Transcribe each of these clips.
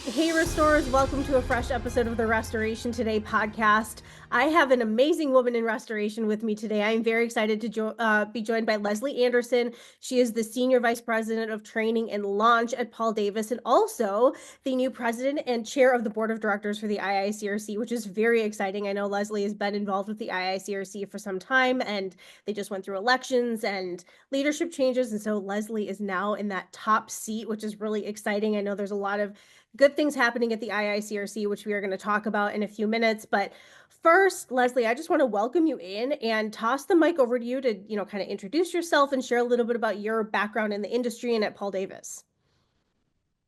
Hey, Restorers, welcome to a fresh episode of the Restoration Today podcast. I have an amazing woman in restoration with me today. I'm very excited to be joined by Leslie Anderson. She is the Senior Vice President of Training and Launch at Paul Davis, and also the new President and Chair of the Board of Directors for the IICRC, which is very exciting. I know Leslie has been involved with the IICRC for some time, and they just went through elections and leadership changes, and so Leslie is now in that top seat, which is really exciting. I know there's a lot of good things happening at the IICRC, which we are going to talk about in a few minutes. But first, Leslie, I just want to welcome you in and toss the mic over to you to, kind of introduce yourself and share a little bit about your background in the industry and at Paul Davis.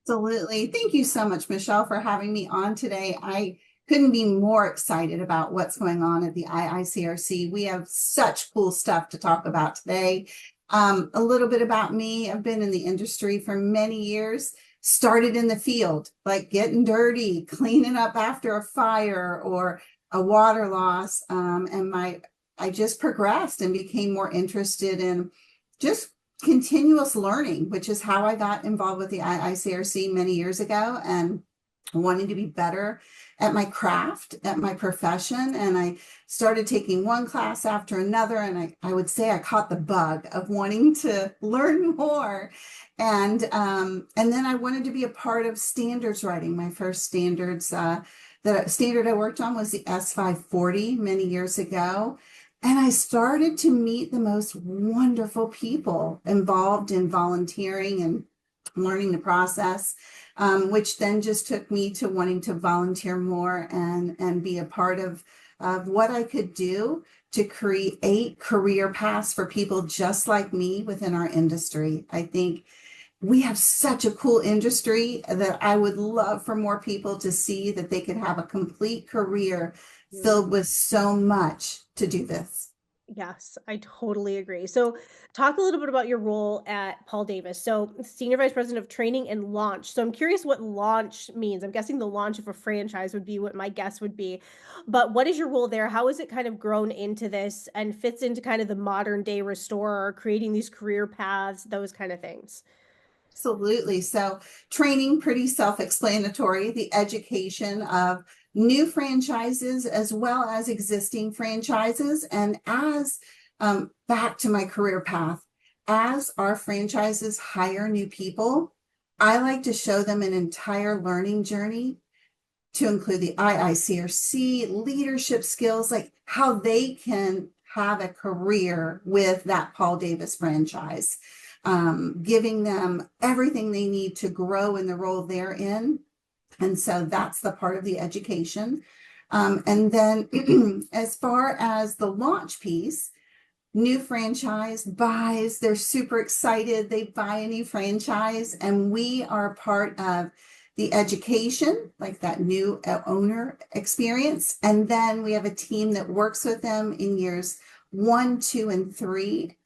Absolutely. Thank you so much, Michelle, for having me on today. I couldn't be more excited about what's going on at the IICRC. We have such cool stuff to talk about today. A little bit about me. I've been in the industry for many years. Started in the field, like getting dirty, cleaning up after a fire or a water loss. I just progressed and became more interested in just continuous learning, which is how I got involved with the IICRC many years ago, and wanting to be better at my craft, at my profession. And I started taking one class after another. And I would say I caught the bug of wanting to learn more. And then I wanted to be a part of standards writing. My first standards, the standard I worked on was the S540 many years ago. And I started to meet the most wonderful people involved in volunteering and learning the process, which then just took me to wanting to volunteer more and be a part of what I could do to create career paths for people just like me within our industry. I think we have such a cool industry that I would love for more people to see that they could have a complete career filled with so much to do this. Yes, I totally agree. So, talk a little bit about your role at Paul Davis. So, Senior Vice President of Training and Launch. So, I'm curious what launch means. I'm guessing the launch of a franchise would be what my guess would be. But what is your role there? How has it kind of grown into this and fits into kind of the modern day restorer, creating these career paths, those kind of things? Absolutely. So training, pretty self-explanatory, the education of new franchises as well as existing franchises. And as back to my career path, as our franchises hire new people, I like to show them an entire learning journey to include the IICRC leadership skills, like how they can have a career with that Paul Davis franchise. Giving them everything they need to grow in the role they're in. And so that's the part of the education. And then as far as the launch piece, new franchise buys, they're super excited. They buy a new franchise, and we are part of the education, like that new owner experience. And then we have a team that works with them in years 1, 2, and 3,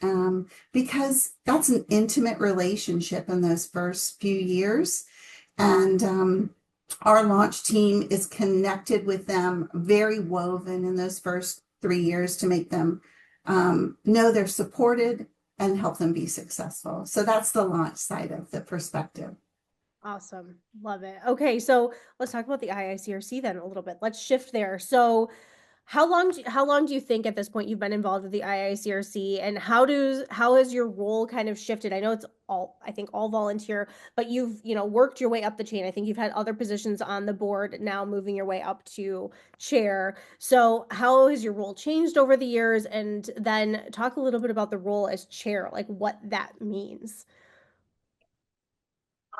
because that's an intimate relationship in those first few years. And our launch team is connected with them, very woven in those first 3 years to make them know they're supported and help them be successful. So that's the launch side of the perspective. Awesome. Love it. Okay, so let's talk about the IICRC then a little bit. Let's shift there. So, how long do you think at this point you've been involved with the IICRC, and how has your role kind of shifted? I know it's all volunteer, but you've, worked your way up the chain. I think you've had other positions on the board, now moving your way up to chair. So how has your role changed over the years? And then talk a little bit about the role as chair, like what that means.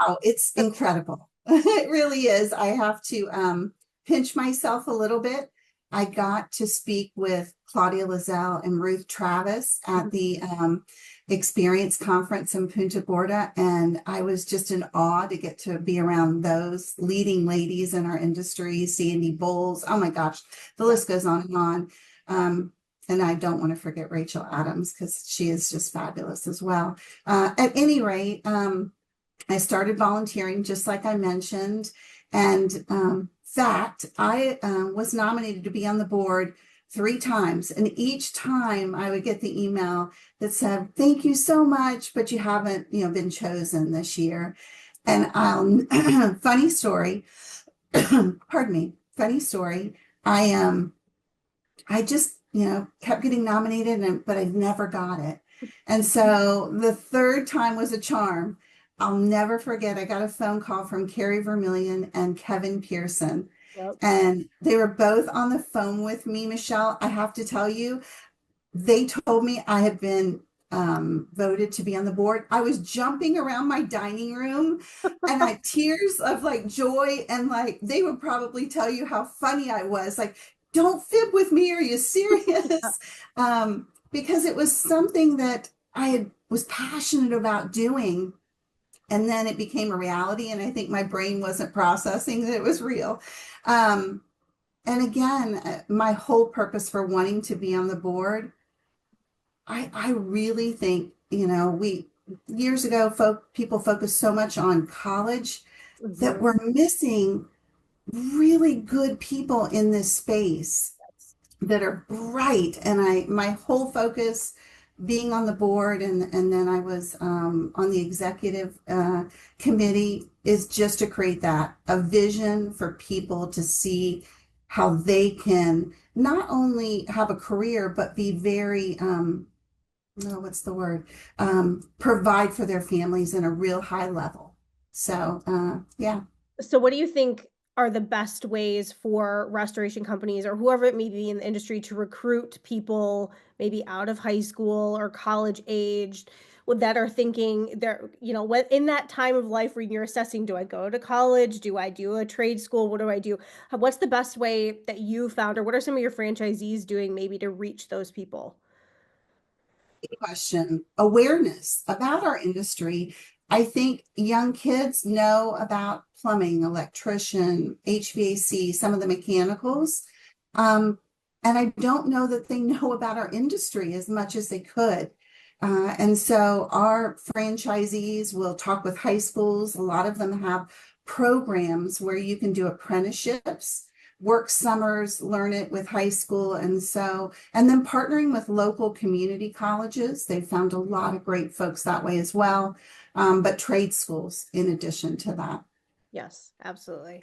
Oh, it's incredible. It really is. I have to pinch myself a little bit. I got to speak with Claudia Lizelle and Ruth Travis at the Experience Conference in Punta Gorda, and I was just in awe to get to be around those leading ladies in our industry, Sandy Bowles. Oh my gosh, the list goes on and on. And I don't want to forget Rachel Adams, because she is just fabulous as well. At any rate, I started volunteering, just like I mentioned, and fact, I was nominated to be on the board 3 times, and each time I would get the email that said, "Thank you so much, but you haven't, been chosen this year." And funny story, pardon me, funny story. I I just, kept getting nominated, but I never got it. And so the third time was a charm. I'll never forget. I got a phone call from Carrie Vermillion and Kevin Pearson, Yep. and they were both on the phone with me, Michelle. I have to tell you, they told me I had been voted to be on the board. I was jumping around my dining room and I had tears of like joy. And like, they would probably tell you how funny I was. Like, don't fib with me. Are you serious? Because it was something that was passionate about doing. And then it became a reality. And I think my brain wasn't processing that it was real. Um, and again, my whole purpose for wanting to be on the board, I really think, we years ago, people focused so much on college that Mhm. we're missing really good people in this space that are bright. And my whole focus being on the board, and then I was on the executive committee, is just to create a vision for people to see how they can not only have a career, but be very, no, what's the word? Provide for their families in a real high level. So, yeah. So what do you think are the best ways for restoration companies or whoever it may be in the industry to recruit people maybe out of high school or college aged that are thinking they're, what in that time of life when you're assessing, do I go to college? Do I do a trade school? What do I do? What's the best way that you found, or what are some of your franchisees doing maybe to reach those people? Question, awareness about our industry. I think young kids know about plumbing, electrician, HVAC, some of the mechanicals. Um, and I don't know that they know about our industry as much as they could. And so our franchisees will talk with high schools. A lot of them have programs where you can do apprenticeships, work summers, learn it with high school. And then partnering with local community colleges. They found a lot of great folks that way as well. But trade schools in addition to that. Yes, absolutely.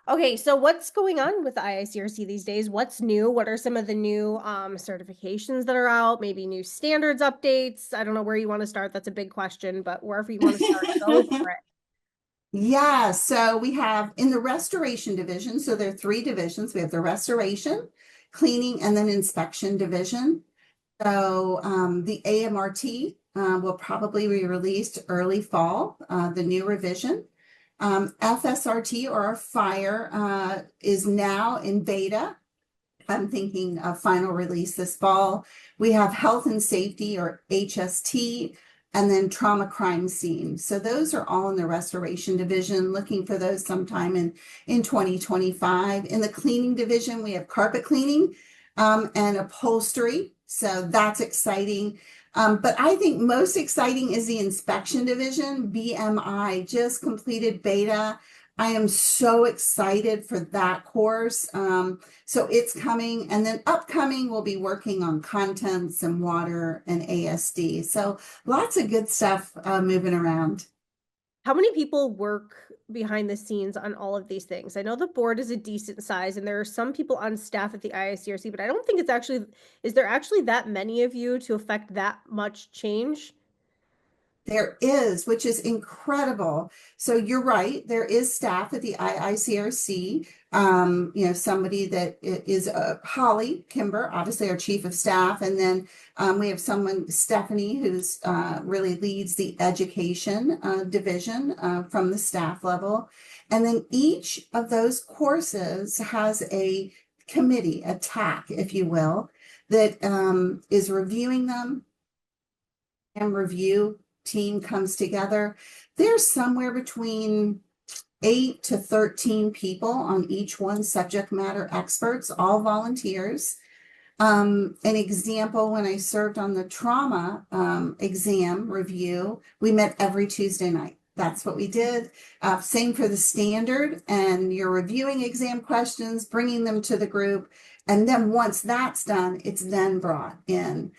Okay, so what's going on with the IICRC these days? What's new? What are some of the new certifications that are out? Maybe new standards updates? I don't know where you want to start. That's a big question, but wherever you want to start, go for it. Yeah, so we have in the restoration division, so there are three divisions. We have the restoration, cleaning, and then inspection division. So the AMRT will probably be released early fall, the new revision. FSRT, or our fire, is now in beta. I'm thinking a final release this fall. We have health and safety, or HST, and then trauma crime scene. So those are all in the restoration division, looking for those sometime in 2025. In the cleaning division, we have carpet cleaning and upholstery. So that's exciting. But I think most exciting is the inspection division. BMI just completed beta. I am so excited for that course. So it's coming, and then upcoming, we'll be working on contents and water and ASD. So lots of good stuff moving around. How many people work behind the scenes on all of these things? I know the board is a decent size and there are some people on staff at the IICRC, but I don't think is there actually that many of you to affect that much change? There is, which is incredible. So you're right. There is staff at the IICRC. Somebody that is Holly Kimber, obviously our chief of staff, and then we have someone, Stephanie, who's really leads the education division from the staff level. And then each of those courses has a committee, a TAC, if you will, that is reviewing them, and review team comes together. There's somewhere between 8 to 13 people on each one, subject matter experts, all volunteers. An example, when I served on the trauma exam review, we met every Tuesday night. That's what we did. Same for the standard, and you're reviewing exam questions, bringing them to the group. And then once that's done, it's then brought in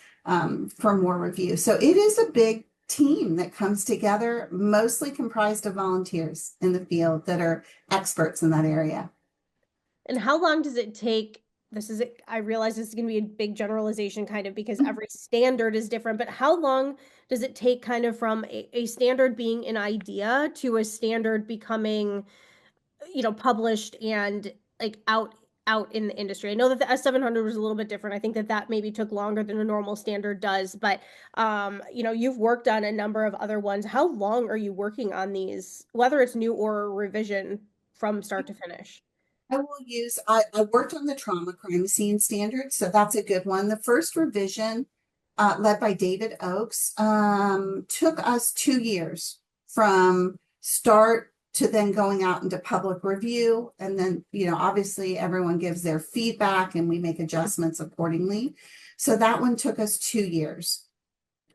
for more review. So it is a big team that comes together, mostly comprised of volunteers in the field that are experts in that area. And how long does it take? I realize this is going to be a big generalization kind of because every standard is different, but how long does it take kind of from a standard being an idea to a standard becoming, published and like out in the industry? I know that the S700 was a little bit different. I think that maybe took longer than a normal standard does, but you've worked on a number of other ones. How long are you working on these, whether it's new or revision from start to finish? I worked on the trauma crime scene standard, so that's a good one. The first revision, led by David Oakes, took us 2 years from start to then going out into public review. And then, obviously everyone gives their feedback and we make adjustments accordingly. So that one took us 2 years.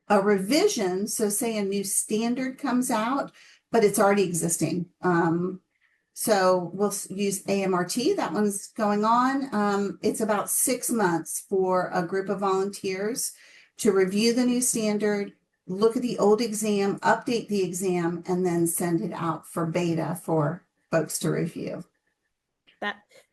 A revision, so say a new standard comes out, but it's already existing. So we'll use AMRT. That one's going on. It's about 6 months for a group of volunteers to review the new standard, look at the old exam, update the exam, and then send it out for beta for folks to review.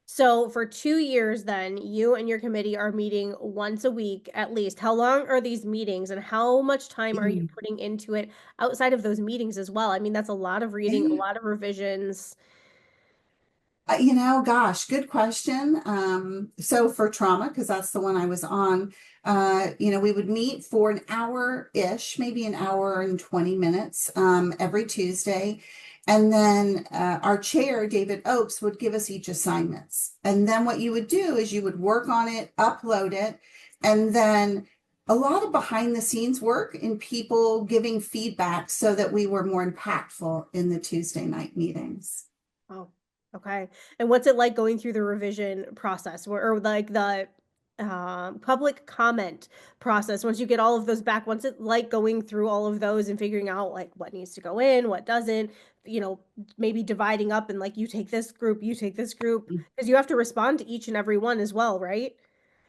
So for 2 years, then you and your committee are meeting once a week at least. How long are these meetings and how much time are you putting into it outside of those meetings as well? I mean, that's a lot of reading, a lot of revisions. Gosh, good question. So for trauma, because that's the one I was on, we would meet for an hour-ish, maybe an hour and 20 minutes, every Tuesday. And then our chair, David Oakes, would give us each assignments. And then what you would do is you would work on it, upload it, and then a lot of behind the scenes work in people giving feedback so that we were more impactful in the Tuesday night meetings. Oh, okay. And what's it like going through the revision process or like the public comment process once you get all of those back? What's it like going through all of those and figuring out like what needs to go in, what doesn't, maybe dividing up and like you take this group, you take this group, because you have to respond to each and every one as well, right?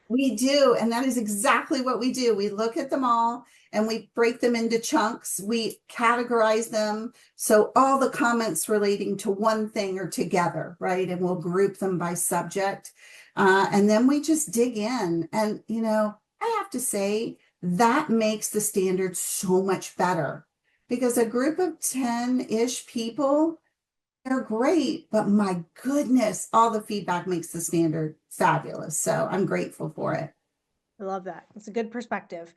We do, and that is exactly what we do. We look at them all and we break them into chunks. We categorize them. So all the comments relating to one thing are together, right? And we'll group them by subject. And then we just dig in. And, I have to say that makes the standard so much better because a group of 10-ish people, they're great, but my goodness, all the feedback makes the standard fabulous. So I'm grateful for it. I love that. It's a good perspective.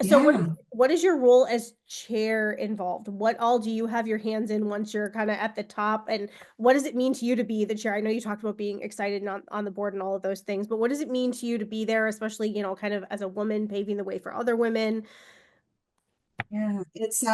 So Yeah. what is your role as chair involved? What all do you have your hands in once you're kind of at the top? And what does it mean to you to be the chair? I know you talked about being excited and on the board and all of those things, but what does it mean to you to be there, especially, kind of as a woman paving the way for other women? Yeah, it's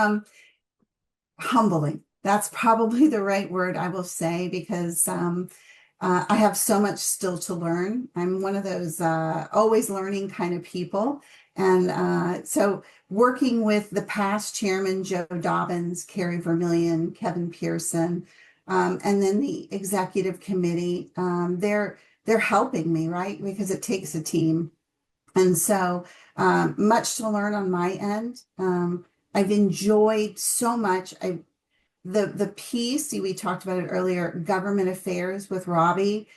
humbling. That's probably the right word I will say because I have so much still to learn. I'm one of those always learning kind of people. And so working with the past chairman, Joe Dobbins, Carrie Vermillion, Kevin Pearson, and then the executive committee, they're helping me, right? Because it takes a team. And so much to learn on my end. I've enjoyed so much. The piece we talked about it earlier, government affairs with Robbie,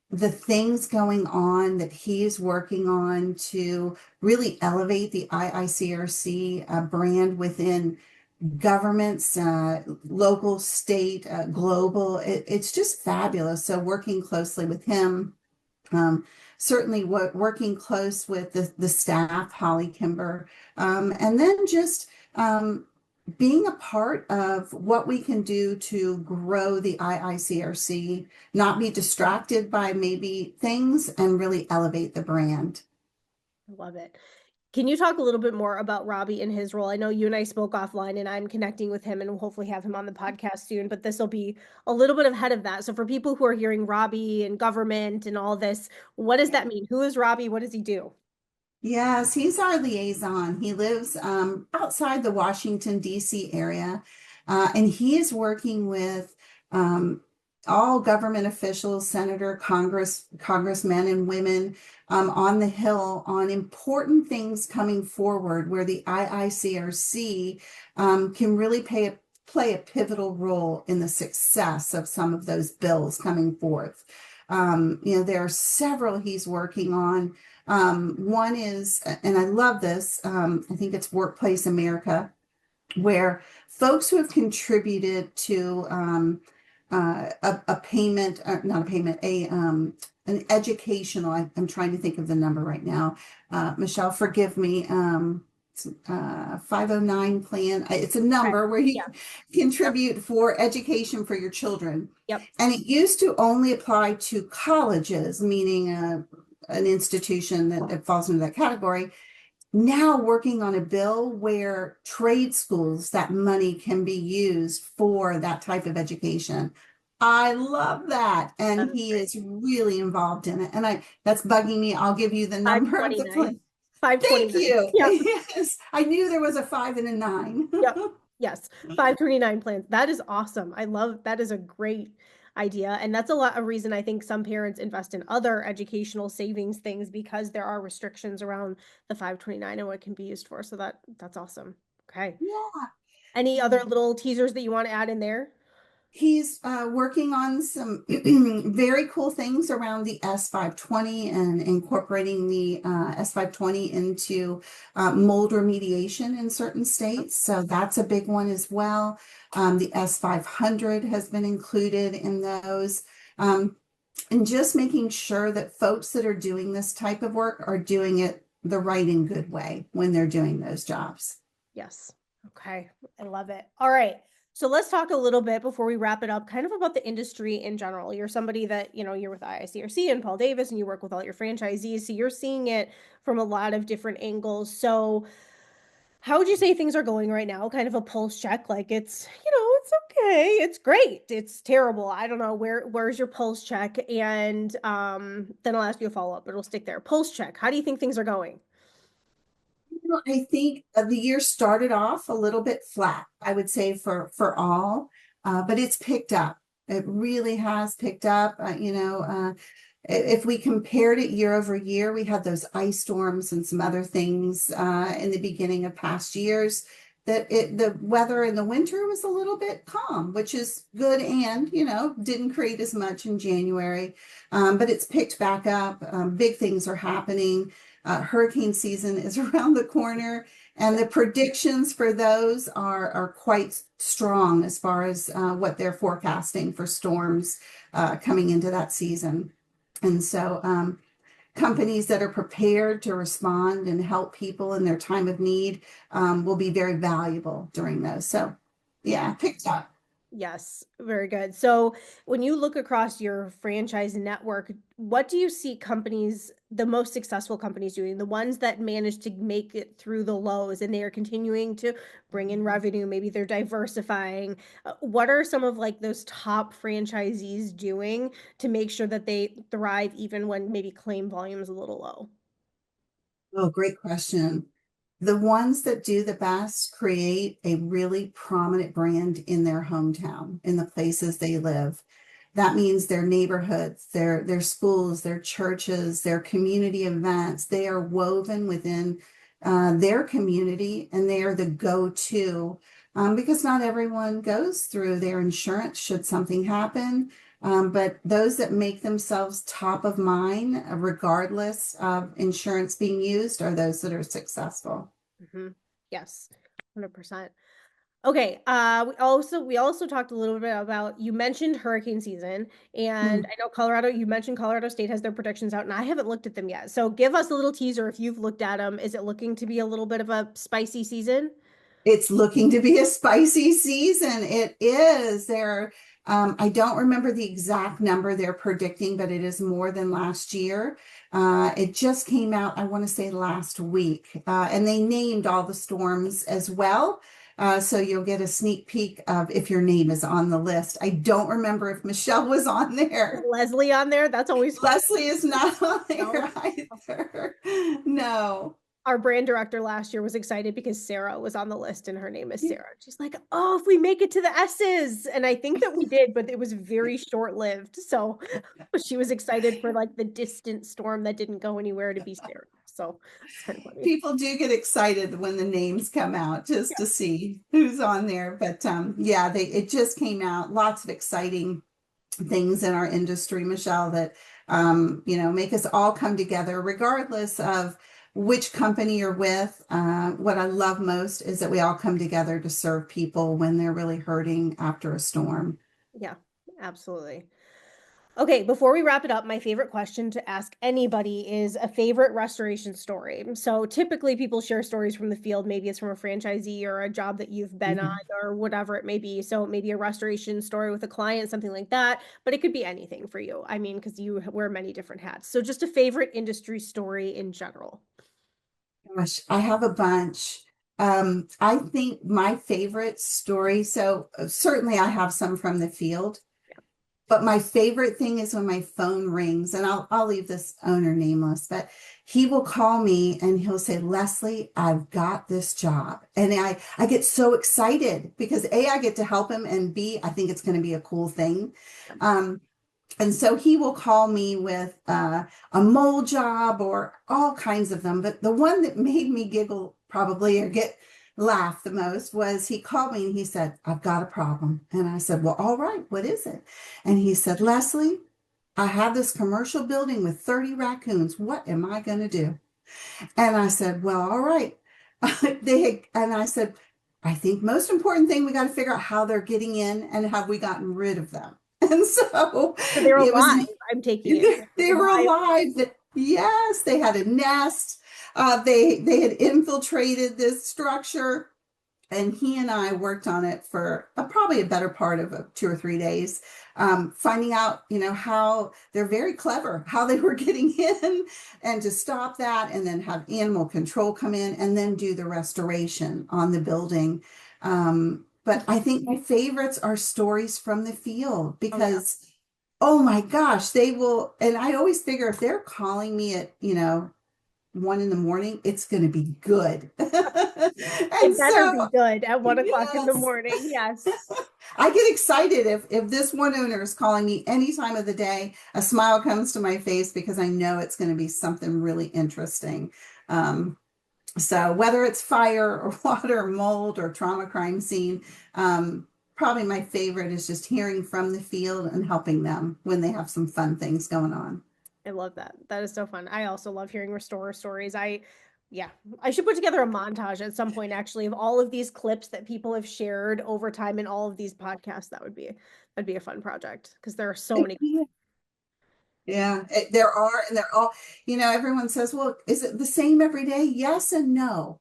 the things going on that he's working on to really elevate the IICRC brand within governments, local, state, global. It's just fabulous. So working closely with him, certainly working close with the staff, Holly Kimber, and then just being a part of what we can do to grow the IICRC, not be distracted by maybe things and really elevate the brand. I love it. Can you talk a little bit more about Robbie and his role? I know you and I spoke offline and I'm connecting with him and we'll hopefully have him on the podcast soon, but this will be a little bit ahead of that. So for people who are hearing Robbie and government and all this, what does that mean? Who is Robbie? What does he do? Yes, he's our liaison. He lives outside the Washington, D.C. area, and he is working with all government officials, congressmen and women on the Hill on important things coming forward where the IICRC can really play a pivotal role in the success of some of those bills coming forth. There are several he's working on. One is, and I love this, I think it's Workplace America, where folks who have contributed to a payment, not a payment, an educational, I'm trying to think of the number right now. Michelle, forgive me. 509 plan. It's a number where you contribute for education for your children. Yep. And it used to only apply to colleges, meaning an institution that falls into that category. Now working on a bill where trade schools, that money can be used for that type of education. I love that. And he is really involved in it. And that's bugging me. I'll give you the number of the plan. 529. Thank you. Yep. Yes, I knew there was a 5 and a 9. Yep. Yes. 529 plans. That is awesome. I love that. Is a great idea. And that's a lot of reason I think some parents invest in other educational savings things because there are restrictions around the 529 and what it can be used for. So that's awesome. Okay. Yeah. Any other little teasers that you want to add in there? He's working on some very cool things around the S520 and incorporating the S520 into mold remediation in certain states. So that's a big one as well. The S500 has been included in those. And just making sure that folks that are doing this type of work are doing it the right and good way when they're doing those jobs. Yes. Okay. I love it. All right. So let's talk a little bit before we wrap it up, kind of about the industry in general. You're somebody that, you're with IICRC and Paul Davis, and you work with all your franchisees. So you're seeing it from a lot of different angles. So how would you say things are going right now? Kind of a pulse check, like it's okay, it's great, it's terrible. I don't know, where's your pulse check? And then I'll ask you a follow-up, but we'll stick there. Pulse check. How do you think things are going? I think the year started off a little bit flat, I would say for all, but it's picked up. It really has picked up. If we compared it year over year, we had those ice storms and some other things in the beginning of past years. The weather in the winter was a little bit calm, which is good, and didn't create as much in January, but it's picked back up. Big things are happening. Hurricane season is around the corner, and the predictions for those are quite strong as far as what they're forecasting for storms coming into that season. And so companies that are prepared to respond and help people in their time of need will be very valuable during those. So yeah, picked up. Yes, very good. So when you look across your franchise network, what do you see the most successful companies doing? The ones that manage to make it through the lows and they are continuing to bring in revenue, maybe they're diversifying. What are some of those top franchisees doing to make sure that they thrive even when maybe claim volume is a little low? Oh, great question. The ones that do the best create a really prominent brand in their hometown, in the places they live. That means their neighborhoods, their schools, their churches, their community events. They are woven within their community, and they are the go-to because not everyone goes through their insurance should something happen. But those that make themselves top of mind, regardless of insurance being used, are those that are successful. Mm-hmm. Yes, 100%. Okay. We also talked a little bit about, you mentioned hurricane season, and I know you mentioned Colorado State has their predictions out, and I haven't looked at them yet. So give us a little teaser if you've looked at them. Is it looking to be a little bit of a spicy season? It's looking to be a spicy season. It is. I don't remember the exact number they're predicting, but it is more than last year. It just came out, I want to say last week, and they named all the storms as well. So you'll get a sneak peek of if your name is on the list. I don't remember if Michelle was on there. Leslie on there? That's always fun. Leslie is not on there either. No. Our brand director last year was excited because Sarah was on the list and her name is Sarah. She's like, oh, if we make it to the S's. And I think that we did, but it was very short-lived. So she was excited for like the distant storm that didn't go anywhere to be Sarah. So it's kind of funny. People do get excited when the names come out just Yeah. to see who's on there. But yeah, it just came out. Lots of exciting things in our industry, Michelle, that make us all come together, regardless of which company you're with. What I love most is that we all come together to serve people when they're really hurting after a storm. Yeah, absolutely. Okay, before we wrap it up, my favorite question to ask anybody is a favorite restoration story. So typically people share stories from the field. Maybe it's from a franchisee or a job that you've been on Mhm. or whatever it may be. So maybe a restoration story with a client, something like that, but it could be anything for you. I mean, because you wear many different hats. So just a favorite industry story in general. Gosh, I have a bunch. I think my favorite story, so certainly I have some from the field. But my favorite thing is when my phone rings, and I'll leave this owner nameless, but he will call me and he'll say, Leslie, I've got this job. And I get so excited because A, I get to help him, and B, I think it's going to be a cool thing. Um, and so he will call me with a mold job or all kinds of them. But the one that made me giggle probably or get laugh the most was he called me and he said, I've got a problem. And I said, well, all right, what is it? And he said, Leslie, I have this commercial building with 30 raccoons. What am I going to do? And I said, well, all right. And I said, I think most important thing, we got to figure out how they're getting in and have we gotten rid of them. And so So they're it was, alive. I'm taking it. they were Alive. alive. Yes, they had a nest. They had infiltrated this structure, and he and I worked on it for probably a better part of 2 or 3 days, finding out, how they're very clever, how they were getting in, and to stop that, and then have animal control come in, and then do the restoration on the building. But I think my favorites are stories from the field Oh yeah. because, oh my gosh, they will. And I always figure if they're calling me at, 1 in the morning, it's going to be good. And It better be so, good at 1 o'clock in the yes, morning. Yes. I get excited if this one owner is calling me any time of the day. A smile comes to my face because I know it's going to be something really interesting. Um, so whether it's fire or water, mold, or trauma crime scene, probably my favorite is just hearing from the field and helping them when they have some fun things going on. I love that. That is so fun. I also love hearing restorer stories. Yeah, I should put together a montage at some point actually of all of these clips that people have shared over time in all of these podcasts. That'd be a fun project because there are so many. Yeah, there are, and they're all, everyone says, well, is it the same every day? Yes and no.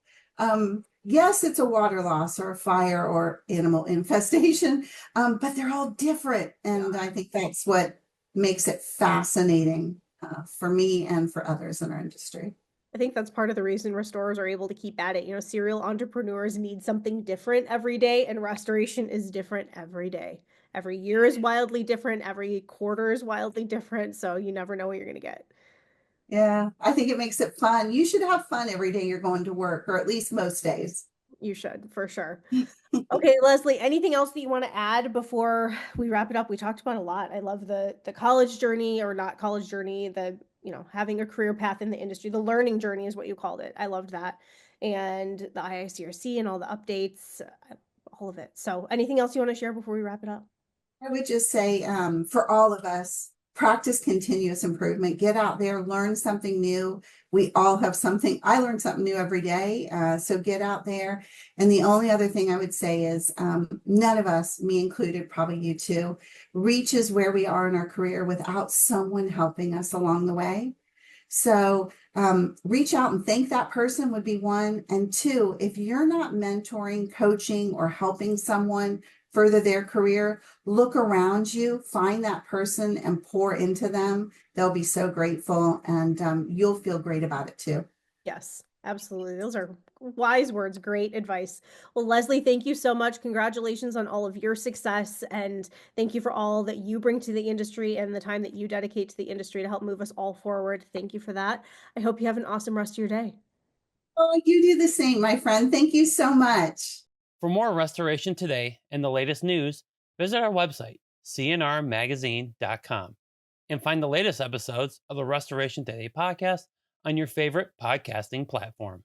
Yes, it's a water loss or a fire or animal infestation, but they're all different. And I think that's what makes it fascinating for me and for others in our industry. I think that's part of the reason restorers are able to keep at it. Serial entrepreneurs need something different every day, and restoration is different every day. Every year is wildly different. Every quarter is wildly different. So you never know what you're going to get. Yeah, I think it makes it fun. You should have fun every day you're going to work, or at least most days. You should, for sure. Okay, Leslie, anything else that you want to add before we wrap it up? We talked about a lot. I love the college journey or not college journey, the, having a career path in the industry. The learning journey is what you called it. I loved that. And the IICRC and all the updates, all of it. So anything else you want to share before we wrap it up? I would just say, for all of us, practice continuous improvement. Get out there, learn something new. We all have something. I learn something new every day. So get out there. And the only other thing I would say is, none of us, me included, probably you too, reaches where we are in our career without someone helping us along the way. So reach out and thank that person would be one. And two, if you're not mentoring, coaching, or helping someone further their career, look around you, find that person and pour into them. They'll be so grateful, and you'll feel great about it too. Yes, absolutely. Those are wise words. Great advice. Well, Leslie, thank you so much. Congratulations on all of your success. And thank you for all that you bring to the industry and the time that you dedicate to the industry to help move us all forward. Thank you for that. I hope you have an awesome rest of your day. Oh, you do the same, my friend. Thank you so much. For more Restoration Today and the latest news, visit our website, cnrmagazine.com, and find the latest episodes of the Restoration Today podcast on your favorite podcasting platform.